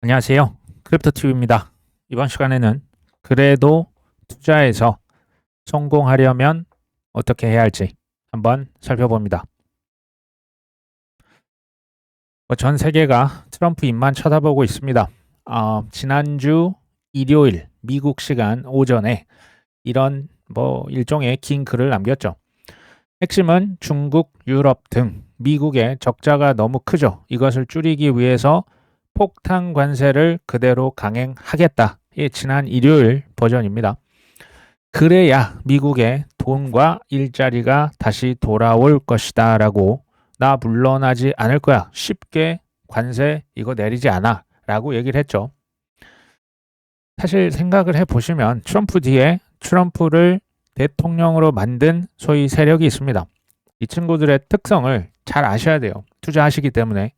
안녕하세요. 크립토TV입니다. 이번 시간에는 그래도 투자에서 성공하려면 어떻게 해야 할지 한번 살펴봅니다. 전 세계가 트럼프 입만 쳐다보고 있습니다. 지난주 일요일 미국 시간 오전에 이런 일종의 긴 글을 남겼죠. 핵심은 중국, 유럽 등 미국의 적자가 너무 크죠. 이것을 줄이기 위해서 폭탄 관세를 그대로 강행하겠다. 이 지난 일요일 버전입니다. 그래야 미국의 돈과 일자리가 다시 돌아올 것이다 라고 나 물러나지 않을 거야. 쉽게 관세 이거 내리지 않아 라고 얘기를 했죠. 사실 생각을 해보시면 트럼프 뒤에 트럼프를 대통령으로 만든 소위 세력이 있습니다. 이 친구들의 특성을 잘 아셔야 돼요. 투자하시기 때문에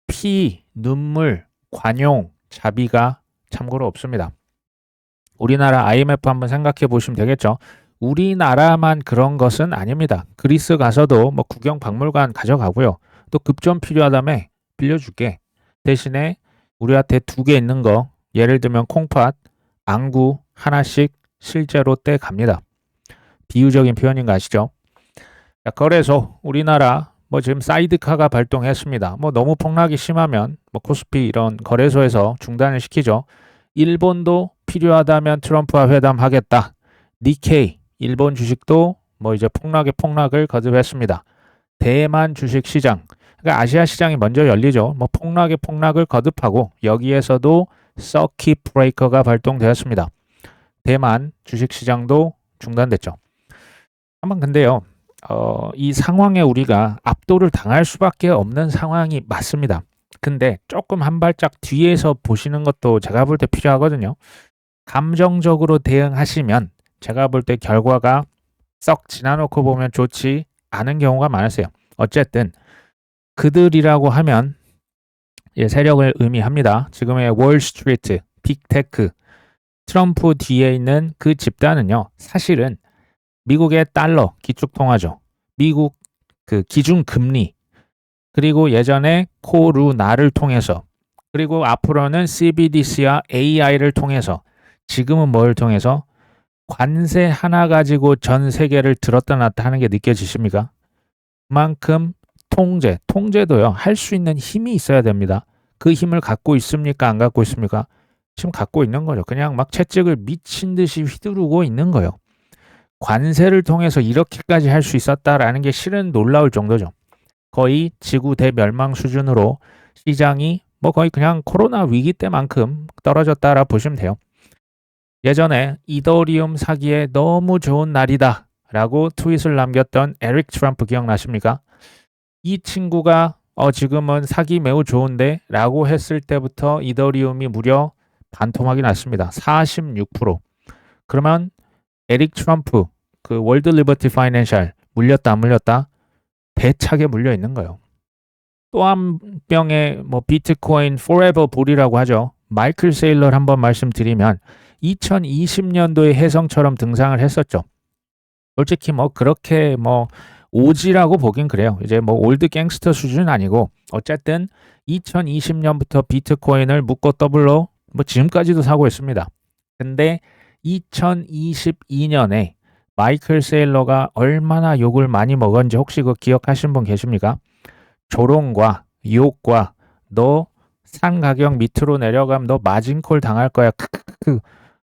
피, 눈물, 관용, 자비가 참고로 없습니다. 우리나라 IMF 한번 생각해 보시면 되겠죠. 우리나라만 그런 것은 아닙니다. 그리스 가서도 구경 박물관 가져가고요. 또 급전 필요하다며 빌려줄게. 대신에 우리한테 2개 있는 거, 예를 들면 콩팥, 안구 하나씩 실제로 떼갑니다. 비유적인 표현인 거 아시죠? 자, 거래소 우리나라 지금 사이드카가 발동했습니다. 너무 폭락이 심하면 코스피 이런 거래소에서 중단을 시키죠. 일본도 필요하다면 트럼프와 회담하겠다. 니케이 일본 주식도 이제 폭락을 거듭했습니다. 대만 주식 시장, 그러니까 아시아 시장이 먼저 열리죠. 폭락을 거듭하고 여기에서도 서킷 브레이커가 발동되었습니다. 대만 주식 시장도 중단됐죠. 한번 근데요. 이 상황에 우리가 압도를 당할 수밖에 없는 상황이 맞습니다. 근데 조금 한 발짝 뒤에서 보시는 것도 제가 볼 때 필요하거든요. 감정적으로 대응하시면 제가 볼 때 결과가 썩 지나놓고 보면 좋지 않은 경우가 많으세요. 어쨌든 그들이라고 하면 세력을 의미합니다. 지금의 월스트리트, 빅테크, 트럼프 뒤에 있는 그 집단은요. 사실은 미국의 달러 기축통화죠. 미국 그 기준금리 그리고 예전에 코루나를 통해서 그리고 앞으로는 CBDC와 AI를 통해서 지금은 뭘 통해서 관세 하나 가지고 전 세계를 들었다 놨다 하는 게 느껴지십니까? 그만큼 통제도요. 할 수 있는 힘이 있어야 됩니다. 그 힘을 갖고 있습니까? 안 갖고 있습니까? 지금 갖고 있는 거죠. 그냥 막 채찍을 미친 듯이 휘두르고 있는 거예요. 관세를 통해서 이렇게까지 할 수 있었다라는 게 실은 놀라울 정도죠. 거의 지구 대멸망 수준으로 시장이 거의 그냥 코로나 위기 때만큼 떨어졌다라 보시면 돼요. 예전에 이더리움 사기에 너무 좋은 날이다 라고 트윗을 남겼던 에릭 트럼프 기억나십니까? 이 친구가 지금은 사기 매우 좋은데 라고 했을 때부터 이더리움이 무려 반토막이 났습니다. 46%. 그러면 에릭 트럼프 그 월드 리버티 파이낸셜 물렸다 안 물렸다? 배차게 물려 있는 거예요. 또 한 병의 비트코인 포레버 볼이라고 하죠. 마이클 세일러 한번 말씀드리면 2020년도에 혜성처럼 등장을 했었죠. 솔직히 그렇게 오지라고 보긴 그래요. 이제 올드 갱스터 수준은 아니고 어쨌든 2020년부터 비트코인을 묶고 더블로 지금까지도 사고 있습니다. 근데 2022년에 마이클 세일러가 얼마나 욕을 많이 먹었는지 혹시 그거 기억하신 분 계십니까? 조롱과 욕과 너 산 가격 밑으로 내려가면 너 마진콜 당할 거야. 크크크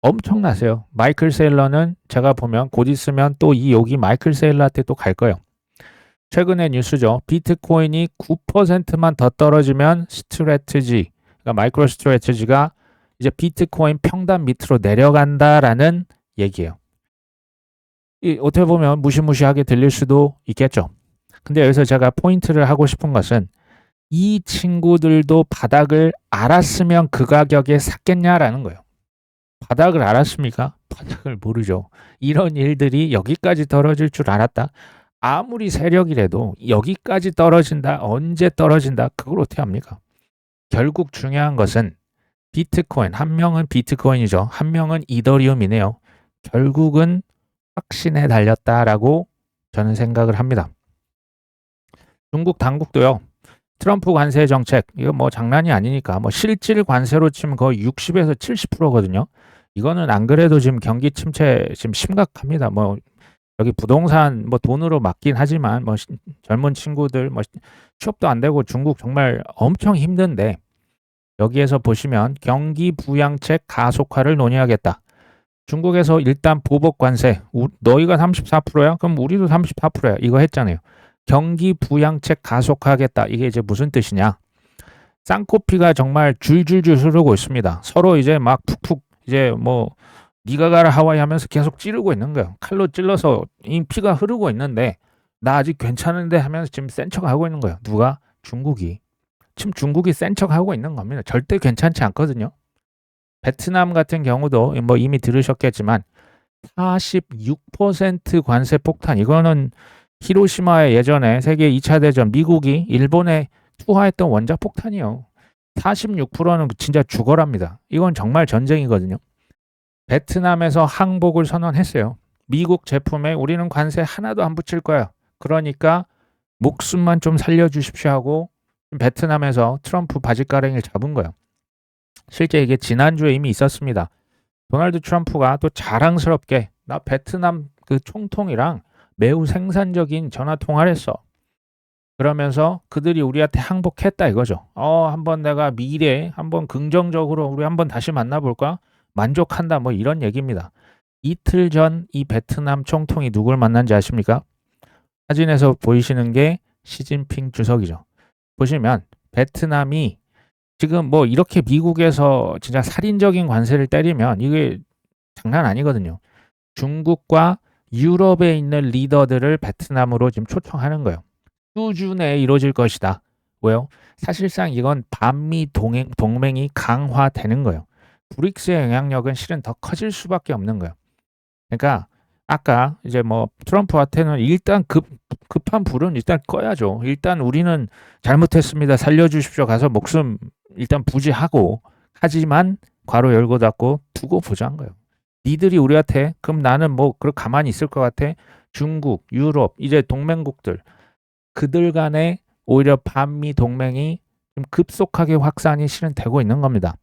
엄청나세요. 마이클 세일러는 제가 보면 곧 있으면 또 이 욕이 마이클 세일러한테 또 갈 거예요. 최근의 뉴스죠. 비트코인이 9%만 더 떨어지면 스트래티지, 그러니까 마이크로 스트래티지가 이제 비트코인 평단 밑으로 내려간다라는 얘기예요. 어떻게 보면 무시무시하게 들릴 수도 있겠죠. 근데 여기서 제가 포인트를 하고 싶은 것은 이 친구들도 바닥을 알았으면 그 가격에 샀겠냐라는 거예요. 바닥을 알았습니까? 바닥을 모르죠. 이런 일들이 여기까지 떨어질 줄 알았다. 아무리 세력이라도 여기까지 떨어진다, 언제 떨어진다, 그걸 어떻게 합니까? 결국 중요한 것은 비트코인, 한 명은 비트코인이죠. 한 명은 이더리움이네요. 결국은 확신에 달렸다라고 저는 생각을 합니다. 중국 당국도요. 트럼프 관세 정책 이거 뭐 장난이 아니니까 뭐 실질 관세로 치면 거의 60에서 70%거든요. 이거는 안 그래도 지금 경기 침체 지금 심각합니다. 뭐 여기 부동산 뭐 돈으로 막긴 하지만 뭐 젊은 친구들 뭐 취업도 안 되고 중국 정말 엄청 힘든데 여기에서 보시면 경기 부양책 가속화를 논의하겠다. 중국에서 일단 보복 관세 너희가 34%야? 그럼 우리도 34%야. 이거 했잖아요. 경기 부양책 가속화하겠다. 이게 이제 무슨 뜻이냐? 쌍코피가 정말 줄줄줄 흐르고 있습니다. 서로 이제 막 푹푹 이제 뭐 네가 가라 하와이 하면서 계속 찌르고 있는 거예요. 칼로 찔러서 이 피가 흐르고 있는데 나 아직 괜찮은데 하면서 지금 센 척하고 있는 거예요. 누가? 중국이. 지금 중국이 센 척하고 있는 겁니다. 절대 괜찮지 않거든요. 베트남 같은 경우도 뭐 이미 들으셨겠지만 46% 관세 폭탄. 이거는 히로시마에 예전에 세계 2차 대전 미국이 일본에 투하했던 원자 폭탄이요. 46%는 진짜 죽어랍니다. 이건 정말 전쟁이거든요. 베트남에서 항복을 선언했어요. 미국 제품에 우리는 관세 하나도 안 붙일 거야. 그러니까 목숨만 좀 살려주십시오 하고 베트남에서 트럼프 바지가랑이를 잡은 거예요. 실제 이게 지난주에 이미 있었습니다. 도널드 트럼프가 또 자랑스럽게 나 베트남 그 총통이랑 매우 생산적인 전화 통화를 했어. 그러면서 그들이 우리한테 항복했다 이거죠. 한번 내가 미래에 한번 긍정적으로 우리 한번 다시 만나볼까? 만족한다 뭐 이런 얘기입니다. 이틀 전 이 베트남 총통이 누굴 만난지 아십니까? 사진에서 보이시는 게 시진핑 주석이죠. 보시면 베트남이 지금 뭐 이렇게 미국에서 진짜 살인적인 관세를 때리면 이게 장난 아니거든요. 중국과 유럽에 있는 리더들을 베트남으로 지금 초청하는 거예요. 수주 내에 이루어질 것이다. 왜요? 사실상 이건 반미 동맹이 강화되는 거예요. 브릭스의 영향력은 실은 더 커질 수밖에 없는 거예요. 그러니까 아까 이제 뭐 트럼프한테는 일단 급한 불은 일단 꺼야죠. 일단 우리는 잘못했습니다. 살려주십시오. 가서 목숨 일단 부지하고 하지만 괄호 열고 닫고 두고 보자는 거예요. 니들이 우리한테 그럼 나는 뭐 그렇게 가만히 있을 것 같아? 중국, 유럽 이제 동맹국들 그들 간에 오히려 반미 동맹이 좀 급속하게 확산이 실은 되고 있는 겁니다.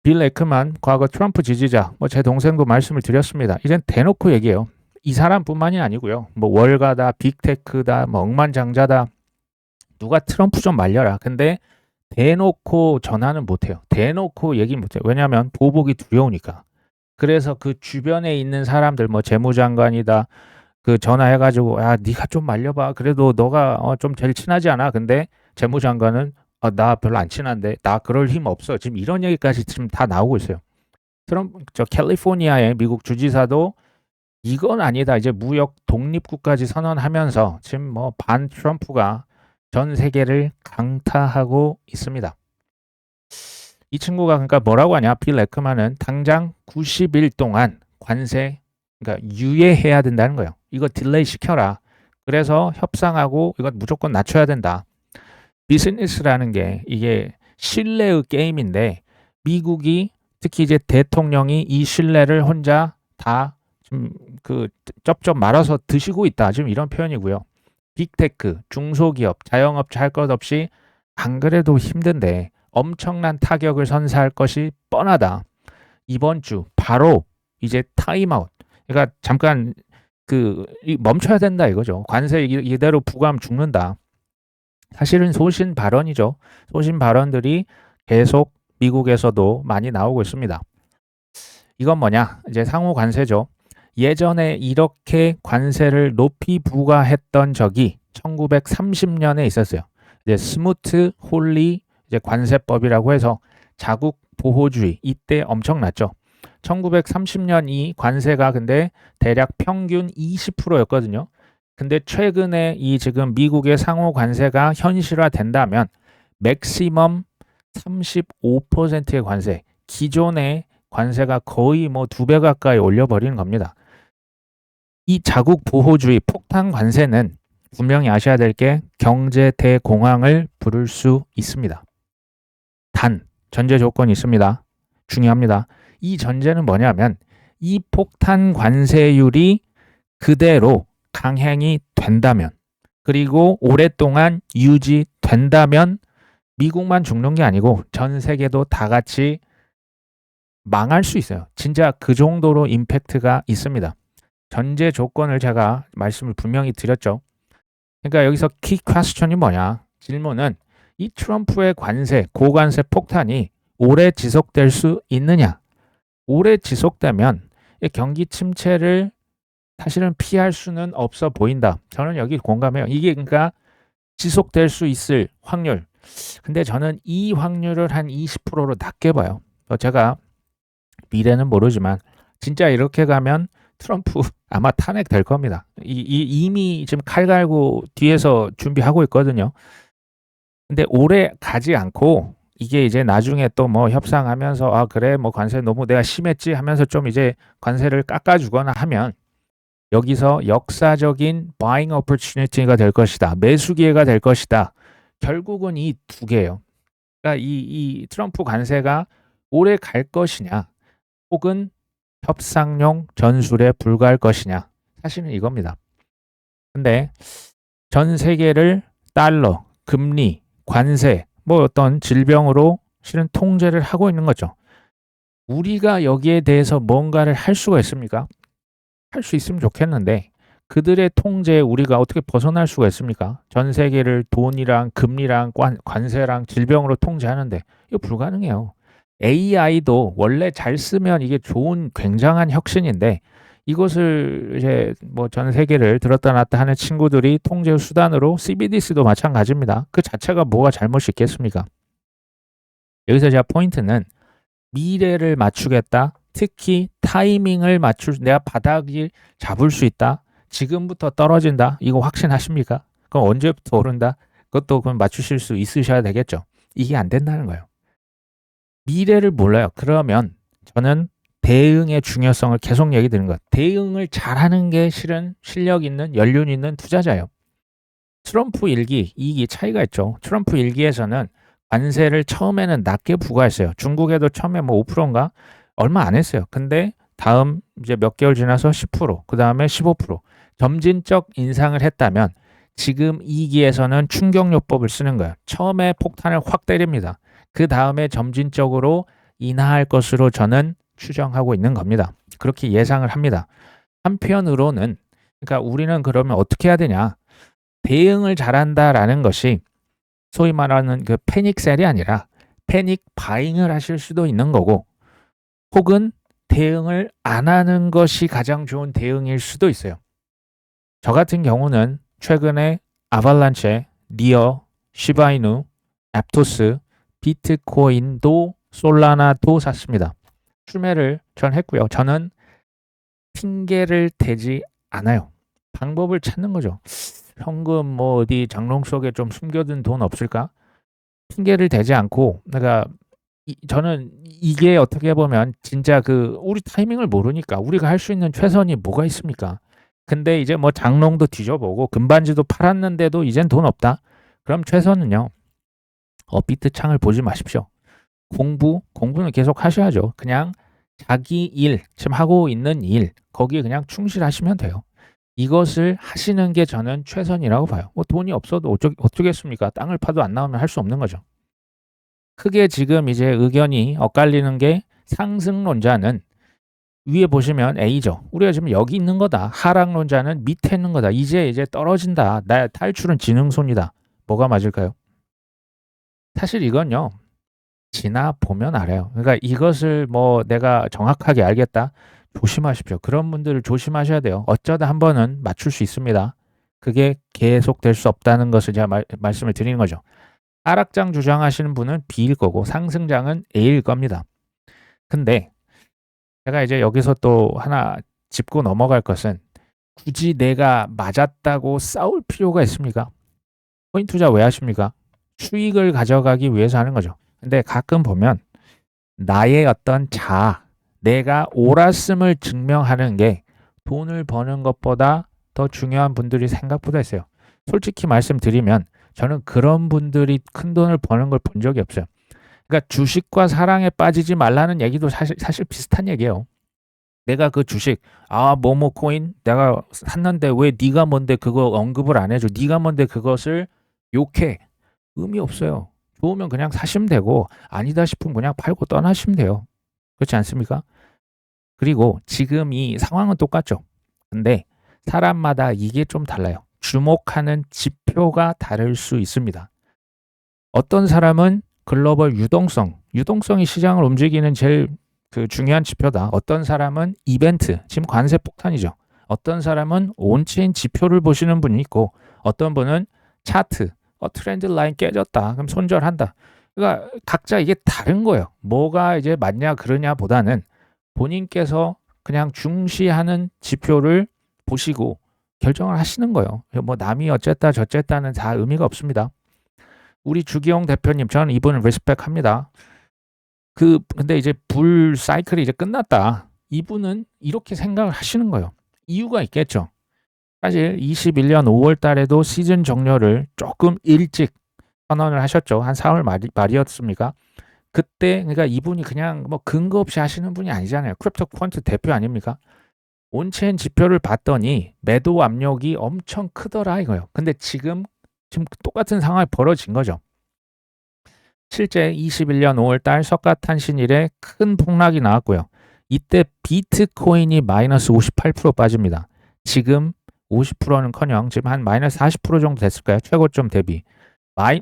빌 에크만 과거 트럼프 지지자 뭐 제 동생도 말씀을 드렸습니다. 이젠 대놓고 얘기해요. 이 사람뿐만이 아니고요. 뭐 월가다 빅테크다 뭐 억만장자다 누가 트럼프 좀 말려라. 근데 대놓고 전화는 못해요. 대놓고 얘기 못해요. 왜냐하면 보복이 두려우니까. 그래서 그 주변에 있는 사람들 뭐 재무장관이다 그 전화해가지고 야 네가 좀 말려봐. 그래도 너가 좀 제일 친하지 않아. 근데 재무장관은 나 별로 안 친한데 나 그럴 힘 없어. 지금 이런 얘기까지 지금 다 나오고 있어요. 저 캘리포니아의 미국 주지사도 이건 아니다. 이제 무역 독립국까지 선언하면서 지금 뭐 반 트럼프가 전 세계를 강타하고 있습니다. 이 친구가 그러니까 뭐라고 하냐? 빌 에크만은 당장 90일 동안 관세 그러니까 유예해야 된다는 거예요. 이거 딜레이 시켜라. 그래서 협상하고 이거 무조건 낮춰야 된다. 비즈니스라는 게 이게 신뢰의 게임인데 미국이 특히 이제 대통령이 이 신뢰를 혼자 다 지금 그 쩝쩝 말아서 드시고 있다. 지금 이런 표현이고요. 빅테크, 중소기업, 자영업자 할 것 없이 안 그래도 힘든데 엄청난 타격을 선사할 것이 뻔하다. 이번 주 바로 이제 타임아웃. 그러니까 잠깐 멈춰야 된다 이거죠. 관세 이대로 부과하면 죽는다. 사실은 소신 발언이죠. 소신 발언들이 계속 미국에서도 많이 나오고 있습니다. 이건 뭐냐? 이제 상호 관세죠. 예전에 이렇게 관세를 높이 부과했던 적이 1930년에 있었어요. 이제 스무트 홀리 이제 관세법이라고 해서 자국 보호주의 이때 엄청났죠. 1930년 이 관세가 근데 대략 평균 20%였거든요. 근데 최근에 이 지금 미국의 상호 관세가 현실화된다면 맥시멈 35%의 관세, 기존의 관세가 거의 뭐 2배 가까이 올려버리는 겁니다. 이 자국 보호주의 폭탄 관세는 분명히 아셔야 될 게 경제 대공황을 부를 수 있습니다. 단 전제 조건이 있습니다. 중요합니다. 이 전제는 뭐냐면 이 폭탄 관세율이 그대로 강행이 된다면 그리고 오랫동안 유지된다면 된다면 미국만 죽는 게 아니고 전 세계도 다 같이 망할 수 있어요. 진짜 그 정도로 임팩트가 있습니다. 전제 조건을 제가 말씀을 분명히 드렸죠. 그러니까 여기서 키 퀘스천이 뭐냐? 질문은 이 트럼프의 관세, 고관세 폭탄이 오래 지속될 수 있느냐? 오래 지속되면 이 경기 침체를 사실은 피할 수는 없어 보인다. 저는 여기 공감해요. 이게 그러니까 지속될 수 있을 확률. 근데 저는 이 확률을 한 20%로 낮게 봐요. 제가 미래는 모르지만 진짜 이렇게 가면 트럼프 아마 탄핵될 겁니다. 이미 지금 칼 갈고 뒤에서 준비하고 있거든요. 근데 오래 가지 않고 이게 이제 나중에 또 뭐 협상하면서 아 그래 뭐 관세 너무 내가 심했지 하면서 좀 이제 관세를 깎아주거나 하면 여기서 역사적인 buying opportunity가 될 것이다. 매수 기회가 될 것이다. 결국은 이 두 개예요. 그러니까 이 트럼프 관세가 오래 갈 것이냐 혹은 협상용 전술에 불과할 것이냐 사실은 이겁니다. 근데 전 세계를 달러, 금리, 관세, 뭐 어떤 질병으로 실은 통제를 하고 있는 거죠. 우리가 여기에 대해서 뭔가를 할 수가 있습니까? 할 수 있으면 좋겠는데 그들의 통제에 우리가 어떻게 벗어날 수가 있습니까? 전 세계를 돈이랑 금리랑 관세랑 질병으로 통제하는데 이거 불가능해요. AI도 원래 잘 쓰면 이게 좋은 굉장한 혁신인데 이것을 이제 뭐 전 세계를 들었다 놨다 하는 친구들이 통제 수단으로 CBDC도 마찬가지입니다. 그 자체가 뭐가 잘못이 있겠습니까? 여기서 제가 포인트는 미래를 맞추겠다. 특히 타이밍을 내가 바닥을 잡을 수 있다. 지금부터 떨어진다. 이거 확신하십니까? 그럼 언제부터 오른다? 그것도 그럼 맞추실 수 있으셔야 되겠죠. 이게 안 된다는 거예요. 미래를 몰라요. 그러면 저는 대응의 중요성을 계속 얘기 드리는 것. 대응을 잘하는 게 실은 실력 있는 연륜 있는 투자자예요. 트럼프 1기, 2기 차이가 있죠. 트럼프 1기에서는 관세를 처음에는 낮게 부과했어요. 중국에도 처음에 뭐 5%인가 얼마 안 했어요. 근데 다음 이제 몇 개월 지나서 10%, 그 다음에 15% 점진적 인상을 했다면 지금 2기에서는 충격요법을 쓰는 거예요. 처음에 폭탄을 확 때립니다. 그 다음에 점진적으로 인하할 것으로 저는 추정하고 있는 겁니다. 그렇게 예상을 합니다. 한편으로는 그러니까 우리는 그러면 어떻게 해야 되냐? 대응을 잘한다라는 것이 소위 말하는 그 패닉 셀이 아니라 패닉 바잉을 하실 수도 있는 거고 혹은 대응을 안 하는 것이 가장 좋은 대응일 수도 있어요. 저 같은 경우는 최근에 아발란체, 니어, 시바이누, 앱토스, 비트코인도 솔라나도 샀습니다. 추매를 전 했고요. 저는 핑계를 대지 않아요. 방법을 찾는 거죠. 현금 뭐 어디 장롱 속에 좀 숨겨둔 돈 없을까? 핑계를 대지 않고 내가 저는 이게 어떻게 보면 진짜 그 우리 타이밍을 모르니까 우리가 할 수 있는 최선이 뭐가 있습니까? 근데 이제 뭐 장롱도 뒤져보고 금반지도 팔았는데도 이젠 돈 없다. 그럼 최선은요. 업비트 창을 보지 마십시오. 공부는 계속 하셔야죠. 그냥 자기 일, 지금 하고 있는 일, 거기에 그냥 충실하시면 돼요. 이것을 하시는 게 저는 최선이라고 봐요. 뭐 돈이 없어도 어쩌겠습니까? 땅을 파도 안 나오면 할 수 없는 거죠. 크게 지금 이제 의견이 엇갈리는 게 상승론자는 위에 보시면 A죠. 우리가 지금 여기 있는 거다. 하락론자는 밑에 있는 거다. 이제 떨어진다. 나의 탈출은 지능손이다. 뭐가 맞을까요? 사실 이건요. 지나 보면 알아요. 그러니까 이것을 뭐 내가 정확하게 알겠다. 조심하십시오. 그런 분들을 조심하셔야 돼요. 어쩌다 한 번은 맞출 수 있습니다. 그게 계속될 수 없다는 것을 제가 말씀을 드리는 거죠. 하락장 주장하시는 분은 B일 거고 상승장은 A일 겁니다. 근데 제가 이제 여기서 또 하나 짚고 넘어갈 것은 굳이 내가 맞았다고 싸울 필요가 있습니까? 코인 투자 왜 하십니까? 수익을 가져가기 위해서 하는 거죠. 근데 가끔 보면 나의 어떤 자아, 내가 옳았음을 증명하는 게 돈을 버는 것보다 더 중요한 분들이 생각보다 있어요. 솔직히 말씀드리면 저는 그런 분들이 큰 돈을 버는 걸 본 적이 없어요. 그러니까 주식과 사랑에 빠지지 말라는 얘기도 사실 비슷한 얘기예요. 내가 그 주식 뭐뭐 코인 내가 샀는데 왜 네가 뭔데 그거 언급을 안 해줘? 네가 뭔데 그것을 욕해? 의미 없어요. 좋으면 그냥 사시면 되고 아니다 싶으면 그냥 팔고 떠나시면 돼요. 그렇지 않습니까? 그리고 지금 이 상황은 똑같죠. 근데 사람마다 이게 좀 달라요. 주목하는 지표가 다를 수 있습니다. 어떤 사람은 글로벌 유동성이 시장을 움직이는 제일 그 중요한 지표다. 어떤 사람은 이벤트, 지금 관세 폭탄이죠. 어떤 사람은 온체인 지표를 보시는 분이 있고 어떤 분은 차트, 트렌드 라인 깨졌다. 그럼 손절한다. 그러니까 각자 이게 다른 거예요. 뭐가 이제 맞냐 그러냐 보다는 본인께서 그냥 중시하는 지표를 보시고 결정을 하시는 거예요. 뭐 남이 어쨌다 저쨌다는 다 의미가 없습니다. 우리 주기용 대표님, 저는 이분을 리스펙합니다. 근데 이제 불 사이클이 이제 끝났다. 이분은 이렇게 생각을 하시는 거예요. 이유가 있겠죠. 사실 21년 5월 달에도 시즌 종료를 조금 일찍 선언을 하셨죠. 한 4월 말이었습니까? 그때 그러니까 이분이 그냥 뭐 근거 없이 하시는 분이 아니잖아요. 크립토 퀀트 대표 아닙니까? 온체인 지표를 봤더니 매도 압력이 엄청 크더라 이거예요. 근데 지금 똑같은 상황이 벌어진 거죠. 실제 21년 5월 달 석가탄신일에 큰 폭락이 나왔고요. 이때 비트코인이 마이너스 58% 빠집니다. 지금 50%는커녕 지금 한 마이너스 40% 정도 됐을까요? 최고점 대비.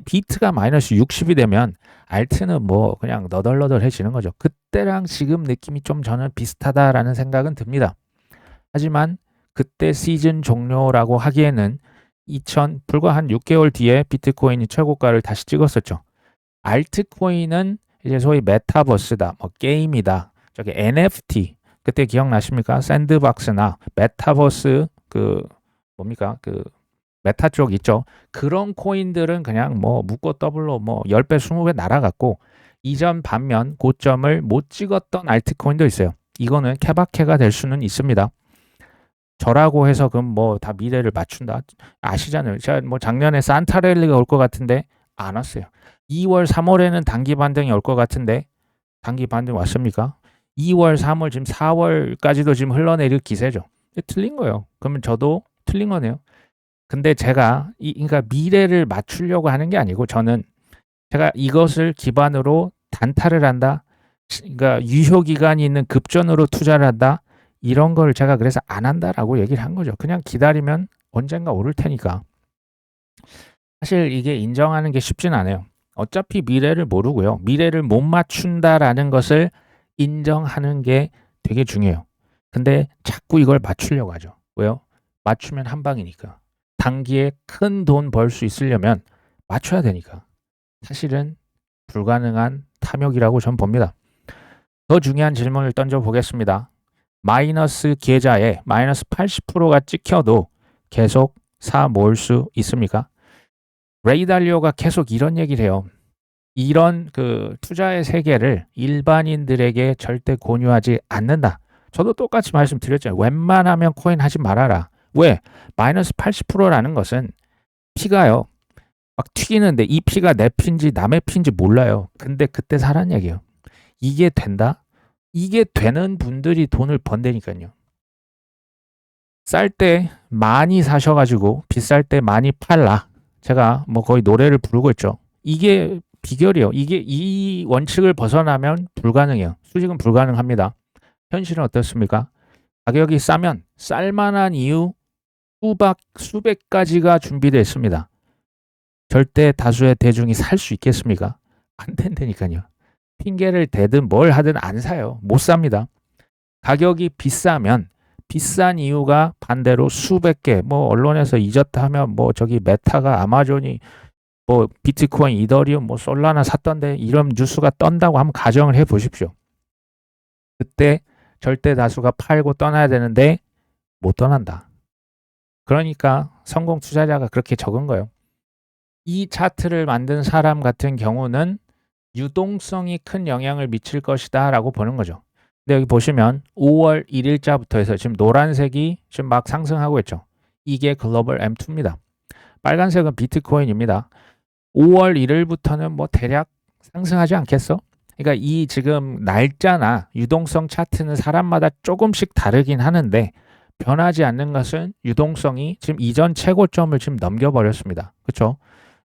비트가 마이너스 60이 되면 알트는 뭐 그냥 너덜너덜해지는 거죠. 그때랑 지금 느낌이 좀 저는 비슷하다라는 생각은 듭니다. 하지만 그때 시즌 종료라고 하기에는 불과 한 6개월 뒤에 비트코인이 최고가를 다시 찍었었죠. 알트코인은 이제 소위 메타버스다, 뭐 게임이다, 저기 NFT 그때 기억나십니까? 샌드박스나 메타버스 뭡니까? 메타 쪽 있죠. 그런 코인들은 그냥 뭐 묶고 더블로 뭐 10배, 20배 날아갔고 이전 반면 고점을 못 찍었던 알트코인도 있어요. 이거는 케바케가 될 수는 있습니다. 저라고 해서 그럼 뭐 다 미래를 맞춘다. 아시잖아요. 제가 뭐 작년에 산타랠리가 올 것 같은데 안 왔어요. 2월, 3월에는 단기 반등이 올 것 같은데 단기 반등 왔습니까? 2월, 3월, 지금 4월까지도 지금 흘러내릴 기세죠. 틀린 거예요. 그러면 저도 틀린 거네요. 근데 제가 그러니까 미래를 맞추려고 하는 게 아니고 저는 제가 이것을 기반으로 단타를 한다. 그러니까 유효 기간이 있는 급전으로 투자를 한다. 이런 걸 제가 그래서 안 한다라고 얘기를 한 거죠. 그냥 기다리면 언젠가 오를 테니까. 사실 이게 인정하는 게 쉽진 않아요. 어차피 미래를 모르고요. 미래를 못 맞춘다라는 것을 인정하는 게 되게 중요해요. 근데 자꾸 이걸 맞추려고 하죠. 왜요? 맞추면 한 방이니까. 단기에 큰 돈 벌 수 있으려면 맞춰야 되니까. 사실은 불가능한 탐욕이라고 전 봅니다. 더 중요한 질문을 던져보겠습니다. 마이너스 계좌에 마이너스 80%가 찍혀도 계속 사 모을 수 있습니까? 레이 달리오가 계속 이런 얘기를 해요. 이런 투자의 세계를 일반인들에게 절대 권유하지 않는다. 저도 똑같이 말씀드렸잖아요. 웬만하면 코인 하지 말아라. 왜? 마이너스 80%라는 것은 피가요. 막 튀기는데 이 피가 내 피인지 남의 피인지 몰라요. 근데 그때 사란 얘기예요. 이게 된다? 이게 되는 분들이 돈을 번다니까요. 쌀 때 많이 사셔가지고 비쌀 때 많이 팔라. 제가 뭐 거의 노래를 부르고 있죠. 이게 비결이에요. 이게 이 원칙을 벗어나면 불가능해요. 수직은 불가능합니다. 현실은 어떻습니까? 가격이 싸면 쌀만한 이유 수백 가지가 준비되어 있습니다. 절대 다수의 대중이 살 수 있겠습니까? 안 된다니까요. 핑계를 대든 뭘 하든 안 사요. 못 삽니다. 가격이 비싸면 비싼 이유가 반대로 수백 개, 뭐 언론에서 잊었다 하면 뭐 저기 메타가 아마존이 뭐 비트코인, 이더리움, 뭐 솔라나 샀던데 이런 뉴스가 떤다고 한번 가정을 해 보십시오. 그때 절대 다수가 팔고 떠나야 되는데 못 떠난다. 그러니까 성공 투자자가 그렇게 적은 거예요. 이 차트를 만든 사람 같은 경우는 유동성이 큰 영향을 미칠 것이다 라고 보는 거죠. 근데 여기 보시면 5월 1일자부터 해서 지금 노란색이 지금 막 상승하고 있죠. 이게 글로벌 M2입니다. 빨간색은 비트코인입니다. 5월 1일부터는 뭐 대략 상승하지 않겠어? 그러니까 이 지금 날짜나 유동성 차트는 사람마다 조금씩 다르긴 하는데 변하지 않는 것은 유동성이 지금 이전 최고점을 지금 넘겨버렸습니다. 그렇죠?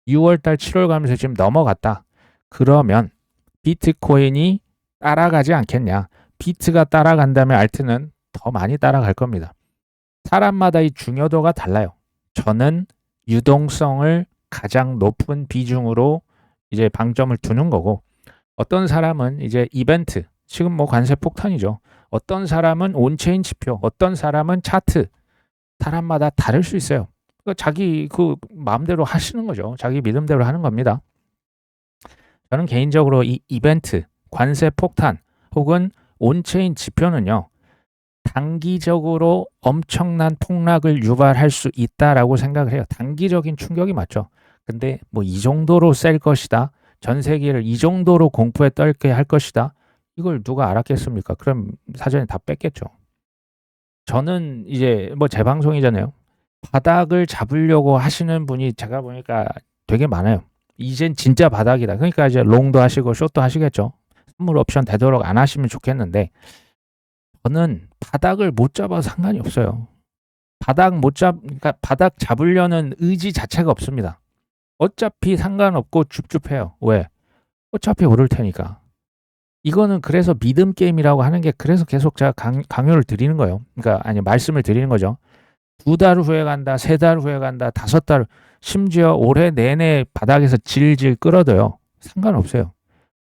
6월달 7월 가면서 지금 넘어갔다. 그러면 비트코인이 따라가지 않겠냐. 비트가 따라간다면 알트는 더 많이 따라갈 겁니다. 사람마다 이 중요도가 달라요. 저는 유동성을 가장 높은 비중으로 이제 방점을 두는 거고, 어떤 사람은 이제 이벤트, 지금 뭐 관세 폭탄이죠. 어떤 사람은 온체인 지표, 어떤 사람은 차트, 사람마다 다를 수 있어요. 자기 그 마음대로 하시는 거죠. 자기 믿음대로 하는 겁니다. 저는 개인적으로 이 이벤트, 관세 폭탄 혹은 온체인 지표는요, 단기적으로 엄청난 폭락을 유발할 수 있다라고 생각을 해요. 단기적인 충격이 맞죠. 근데 뭐 이 정도로 셀 것이다. 전 세계를 이 정도로 공포에 떨게 할 것이다. 이걸 누가 알았겠습니까? 그럼 사전에 다 뺐겠죠. 저는 이제 뭐 제 방송이잖아요. 바닥을 잡으려고 하시는 분이 제가 보니까 되게 많아요. 이젠 진짜 바닥이다. 그러니까 이제 롱도 하시고 숏도 하시겠죠. 선물 옵션 되도록 안 하시면 좋겠는데, 저는 바닥을 못 잡아서 상관이 없어요. 그러니까 바닥 잡으려는 의지 자체가 없습니다. 어차피 상관없고 줍줍해요. 왜? 어차피 오를 테니까. 이거는 그래서 믿음 게임이라고 하는 게, 그래서 계속 제가 강요를 드리는 거예요. 그러니까 아니 말씀을 드리는 거죠. 2달 후에 간다, 3달 후에 간다, 5달, 심지어 올해 내내 바닥에서 질질 끌어도요. 상관없어요.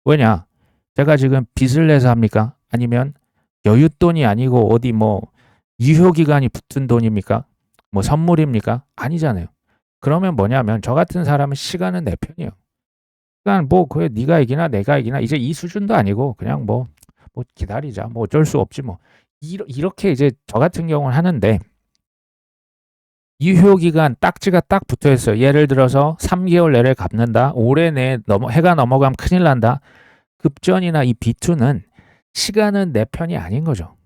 왜냐? 제가 지금 빚을 내서 합니까? 아니면 여윳돈이 아니고 어디 뭐 유효기간이 붙은 돈입니까? 뭐 선물입니까? 아니잖아요. 그러면 뭐냐면 저 같은 사람은 시간은 내 편이에요. 시간 뭐 그게 네가 이기나 내가 이기나 이제 이 수준도 아니고 그냥 뭐 기다리자. 뭐 어쩔 수 없지 뭐. 이렇게 이제 저 같은 경우는 하는데, 유효기간 딱지가 딱 붙어 있어요. 예를 들어서 3개월 내내 갚는다. 올해 내에 해가 넘어가면 큰일 난다. 급전이나 이 B2는 시간은 내 편이 아닌 거죠.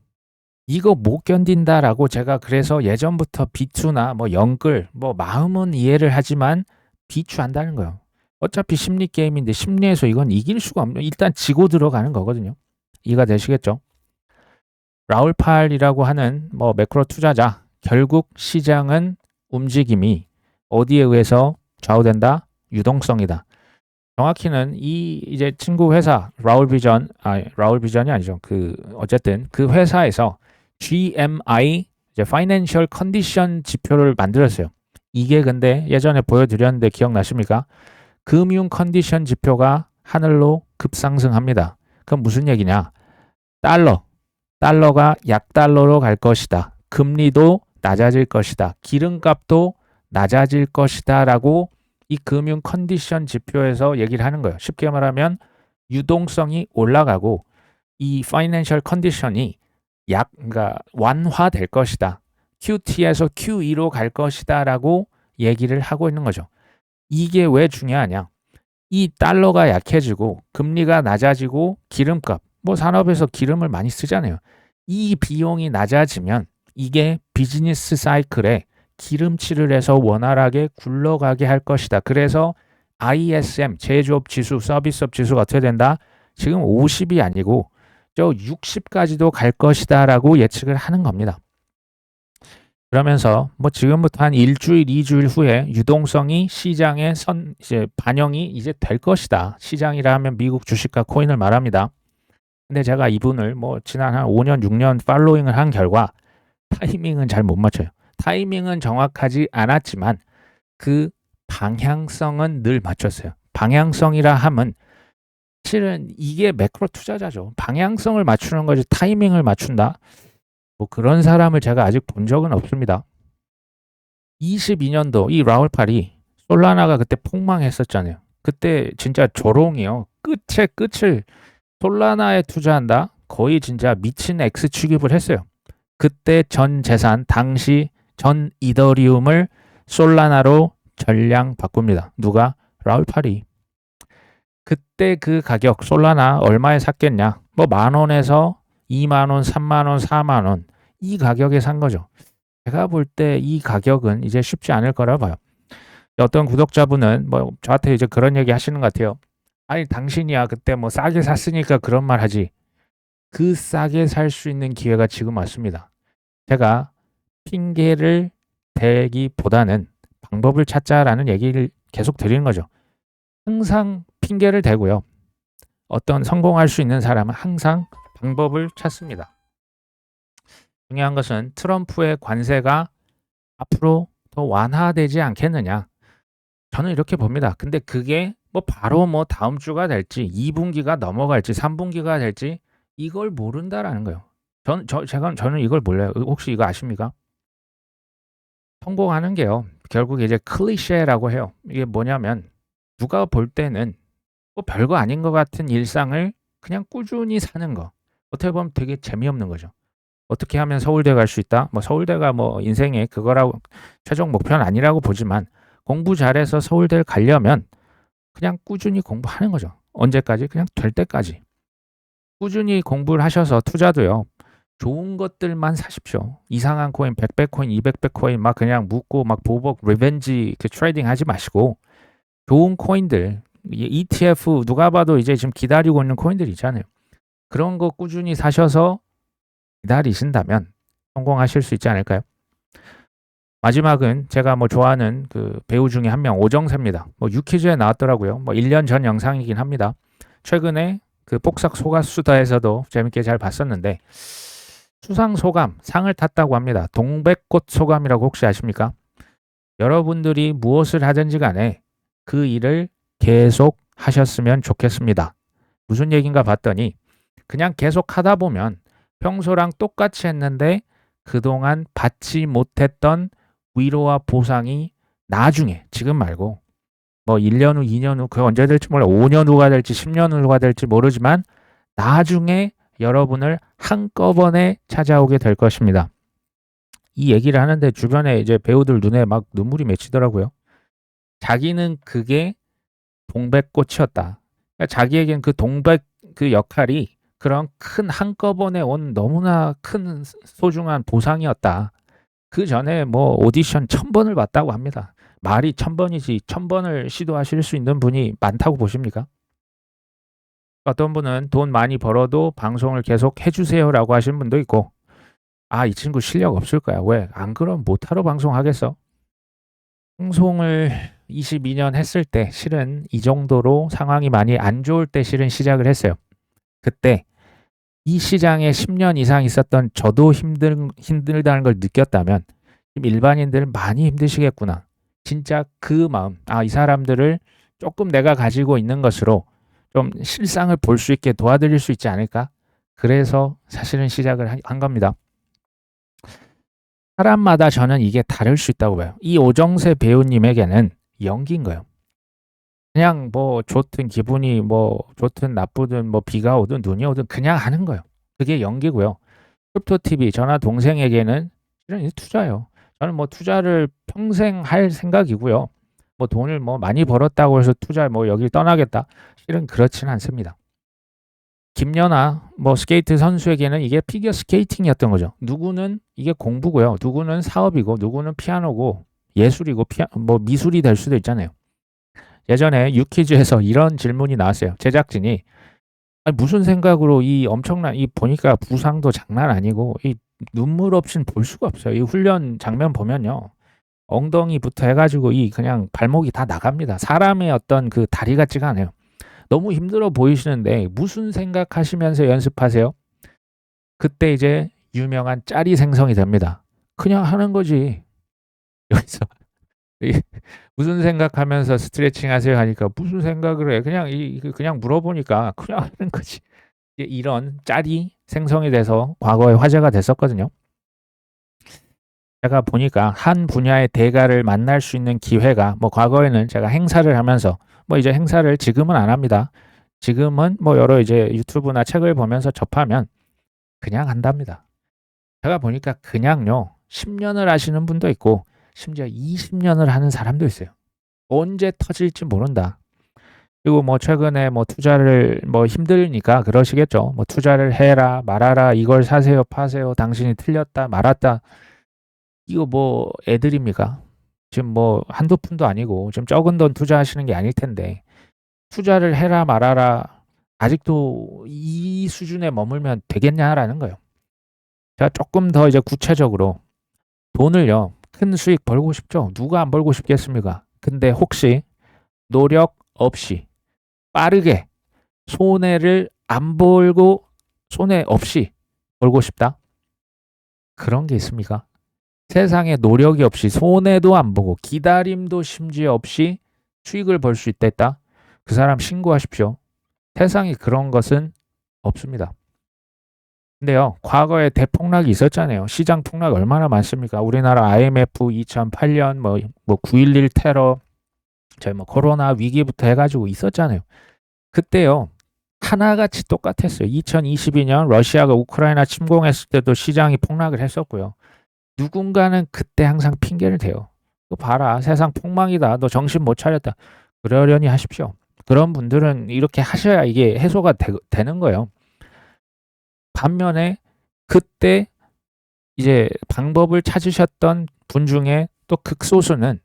이거 못 견딘다라고 제가 그래서 예전부터 B2나 뭐 영끌, 뭐 마음은 이해를 하지만 비추한다는 거예요. 어차피 심리 게임인데 심리에서 이건 이길 수가 없는, 일단 지고 들어가는 거거든요. 이해가 되시겠죠? 라울 팔이라고 하는 뭐 매크로 투자자, 결국 시장은 움직임이 어디에 의해서 좌우된다? 유동성이다. 정확히는 이 이제 친구 회사 라울 비전이 아니죠. 그 어쨌든 그 회사에서 GMI 이제 파이낸셜 컨디션 지표를 만들었어요. 이게 근데 예전에 보여드렸는데 기억나십니까? 금융 컨디션 지표가 하늘로 급상승합니다. 그럼 무슨 얘기냐? 달러가 약달러로 갈 것이다. 금리도 낮아질 것이다. 기름값도 낮아질 것이다 라고 이 금융 컨디션 지표에서 얘기를 하는 거예요. 쉽게 말하면 유동성이 올라가고 이 파이낸셜 컨디션이 그러니까 완화될 것이다. QT에서 QE로 갈 것이다 라고 얘기를 하고 있는 거죠. 이게 왜 중요하냐? 이 달러가 약해지고 금리가 낮아지고 기름값, 뭐 산업에서 기름을 많이 쓰잖아요. 이 비용이 낮아지면 이게 비즈니스 사이클에 기름칠을 해서 원활하게 굴러가게 할 것이다. 그래서 ISM, 제조업 지수, 서비스업 지수가 어떻게 된다? 지금 50이 아니고 저 60까지도 갈 것이다 라고 예측을 하는 겁니다. 그러면서 뭐 지금부터 한 일주일, 2주일 후에 유동성이 시장에 이제 반영이 이제 될 것이다. 시장이라 하면 미국 주식과 코인을 말합니다. 근데 제가 이분을 뭐 지난 한 5년, 6년 팔로잉을 한 결과 타이밍은 잘 못 맞춰요. 타이밍은 정확하지 않았지만 그 방향성은 늘 맞췄어요. 방향성이라 함은 실은 이게 매크로 투자자죠. 방향성을 맞추는 거지 타이밍을 맞춘다. 뭐 그런 사람을 제가 아직 본 적은 없습니다. 22년도 이 라울팔이 솔라나가 그때 폭망했었잖아요. 그때 진짜 조롱이요. 끝에 끝을 솔라나에 투자한다. 거의 진짜 미친 X 취급을 했어요. 그때 전 재산, 당시 전 이더리움을 솔라나로 전량 바꿉니다. 누가? 라울팔이. 그때 그 가격 솔라나 얼마에 샀겠냐? 뭐 10,000원에서 20,000원, 30,000원, 40,000원 이 가격에 산 거죠. 제가 볼 때 이 가격은 이제 쉽지 않을 거라 봐요. 어떤 구독자분은 뭐 저한테 이제 그런 얘기 하시는 것 같아요. 아니 당신이야 그때 뭐 싸게 샀으니까 그런 말 하지. 그 싸게 살 수 있는 기회가 지금 왔습니다. 제가 핑계를 대기보다는 방법을 찾자라는 얘기를 계속 드리는 거죠. 항상 핑계를 대고요. 어떤 성공할 수 있는 사람은 항상 방법을 찾습니다. 중요한 것은 트럼프의 관세가 앞으로 더 완화되지 않겠느냐. 저는 이렇게 봅니다. 근데 그게 뭐 바로 뭐 다음 주가 될지 2분기가 넘어갈지 3분기가 될지 이걸 모른다라는 거예요. 저는 이걸 몰라요. 혹시 이거 아십니까? 성공하는 게요. 결국 이제 클리셰라고 해요. 이게 뭐냐면 누가 볼 때는 뭐 별거 아닌 것 같은 일상을 그냥 꾸준히 사는 거. 어떻게 보면 되게 재미없는 거죠. 어떻게 하면 서울대 갈 수 있다? 뭐 서울대가 뭐 인생의 그거라고 최종 목표는 아니라고 보지만 공부 잘해서 서울대를 가려면 그냥 꾸준히 공부하는 거죠. 언제까지? 그냥 될 때까지. 꾸준히 공부를 하셔서 투자도요. 좋은 것들만 사십시오. 이상한 코인, 100배 코인, 200배 코인 막 그냥 묻고 막 보복 리벤지 그 트레이딩 하지 마시고 좋은 코인들, ETF 누가 봐도 이제 지금 기다리고 있는 코인들 있잖아요. 그런 거 꾸준히 사셔서 기다리신다면 성공하실 수 있지 않을까요? 마지막은 제가 뭐 좋아하는 그 배우 중에 한 명, 오정세입니다. 뭐 유퀴즈에 나왔더라고요. 뭐 1년 전 영상이긴 합니다. 최근에 그 폭삭 소가수다에서도 재밌게 잘 봤었는데 수상 소감, 상을 탔다고 합니다. 동백꽃 소감이라고 혹시 아십니까? 여러분들이 무엇을 하든지 간에 그 일을 계속 하셨으면 좋겠습니다. 무슨 얘기인가 봤더니 그냥 계속 하다 보면 평소랑 똑같이 했는데 그동안 받지 못했던 위로와 보상이 나중에 지금 말고 뭐 1년 후, 2년 후, 그게 언제 될지 몰라. 5년 후가 될지 10년 후가 될지 모르지만 나중에 여러분을 한꺼번에 찾아오게 될 것입니다. 이 얘기를 하는데 주변에 이제 배우들 눈에 막 눈물이 맺히더라고요. 자기는 그게 동백꽃이었다. 그러니까 자기에겐 그 동백 그 역할이 그런 큰 한꺼번에 온 너무나 큰 소중한 보상이었다. 그 전에 뭐 오디션 1000번을 봤다고 합니다. 말이 1000번이지 1000번을 시도하실 수 있는 분이 많다고 보십니까? 어떤 분은 돈 많이 벌어도 방송을 계속 해주세요라고 하시는 분도 있고, 아, 이 친구 실력 없을 거야. 왜? 안 그럼 못하러 방송하겠어? 방송을 22년 했을 때 실은 이 정도로 상황이 많이 안 좋을 때 실은 시작을 했어요. 그때 이 시장에 10년 이상 있었던 저도 힘들다는 걸 느꼈다면 일반인들 많이 힘드시겠구나. 진짜 그 마음, 아, 이 사람들을 조금 내가 가지고 있는 것으로 좀 실상을 볼 수 있게 도와드릴 수 있지 않을까? 그래서 사실은 시작을 한 겁니다. 사람마다 저는 이게 다를 수 있다고 봐요. 이 오정세 배우님에게는 연기인 거예요. 그냥 뭐 좋든 기분이 뭐 좋든 나쁘든 뭐 비가 오든 눈이 오든 그냥 하는 거예요. 그게 연기고요. 크립토 TV 저나 동생에게는 실은 투자예요. 저는 뭐 투자를 평생 할 생각이고요. 뭐 돈을 뭐 많이 벌었다고 해서 투자 뭐 여길 떠나겠다. 실은 그렇지는 않습니다. 김연아 뭐 스케이트 선수에게는 이게 피겨 스케이팅이었던 거죠. 누구는 이게 공부고요. 누구는 사업이고 누구는 피아노고 예술이고 뭐 미술이 될 수도 있잖아요. 예전에 유퀴즈에서 이런 질문이 나왔어요. 제작진이 아니, 무슨 생각으로 이 엄청난 이 보니까 부상도 장난 아니고 이 눈물 없이는 볼 수가 없어요. 이 훈련 장면 보면요. 엉덩이부터 해가지고 이 그냥 발목이 다 나갑니다. 사람의 어떤 그 다리 같지가 않아요. 너무 힘들어 보이시는데 무슨 생각하시면서 연습하세요? 그때 이제 유명한 짤이 생성이 됩니다. 그냥 하는 거지. 여기서 무슨 생각하면서 스트레칭 하세요 하니까 무슨 생각을 해? 그냥 물어보니까 그냥 하는 거지. 이런 짤이 생성이 돼서 과거에 화제가 됐었거든요. 제가 보니까 한 분야의 대가를 만날 수 있는 기회가 뭐 과거에는 제가 행사를 하면서 뭐 이제 행사를 지금은 안 합니다. 지금은 뭐 여러 이제 유튜브나 책을 보면서 접하면 그냥 한답니다. 제가 보니까 그냥요 10년을 하시는 분도 있고 심지어 20년을 하는 사람도 있어요. 언제 터질지 모른다. 그리고 뭐 최근에 뭐 투자를 뭐 힘드니까 그러시겠죠. 뭐 투자를 해라 말아라 이걸 사세요 파세요 당신이 틀렸다 말았다 이거 뭐 애들입니까? 지금 뭐 한두 푼도 아니고 좀 적은 돈 투자하시는 게 아닐 텐데 투자를 해라 말아라 아직도 이 수준에 머물면 되겠냐라는 거예요. 제가 조금 더 이제 구체적으로 돈을요 큰 수익 벌고 싶죠. 누가 안 벌고 싶겠습니까? 근데 혹시 노력 없이 빠르게 손해를 안 벌고 손해 없이 벌고 싶다? 그런 게 있습니까? 세상에 노력이 없이 손해도 안 보고 기다림도 심지어 없이 수익을 벌 수 있다? 그 사람 신고하십시오. 세상에 그런 것은 없습니다. 근데요, 과거에 대폭락이 있었잖아요. 시장 폭락 얼마나 많습니까? 우리나라 IMF 2008년 뭐 9.11 테러, 저희 뭐 코로나 위기부터 해가지고 있었잖아요. 그때요, 하나같이 똑같았어요. 2022년 러시아가 우크라이나 침공했을 때도 시장이 폭락을 했었고요. 누군가는 그때 항상 핑계를 대요. 또 봐라, 세상 폭망이다. 너 정신 못 차렸다. 그러려니 하십시오. 그런 분들은 이렇게 하셔야 이게 해소가 되는 거예요. 반면에 그때 이제 방법을 찾으셨던 분 중에 또 극소수는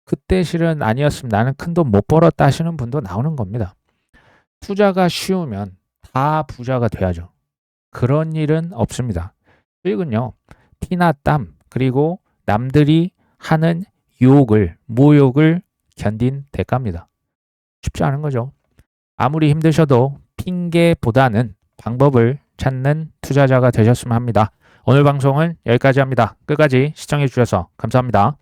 그때 실은 아니었으면 나는 큰 돈 못 벌었다 하시는 분도 나오는 겁니다. 투자가 쉬우면 다 부자가 돼야죠. 그런 일은 없습니다. 수익은요, 피나 땀, 그리고 남들이 하는 유혹을, 모욕을 견딘 대가입니다. 쉽지 않은 거죠. 아무리 힘드셔도 핑계보다는 방법을 찾는 투자자가 되셨으면 합니다. 오늘 방송은 여기까지 합니다. 끝까지 시청해 주셔서 감사합니다.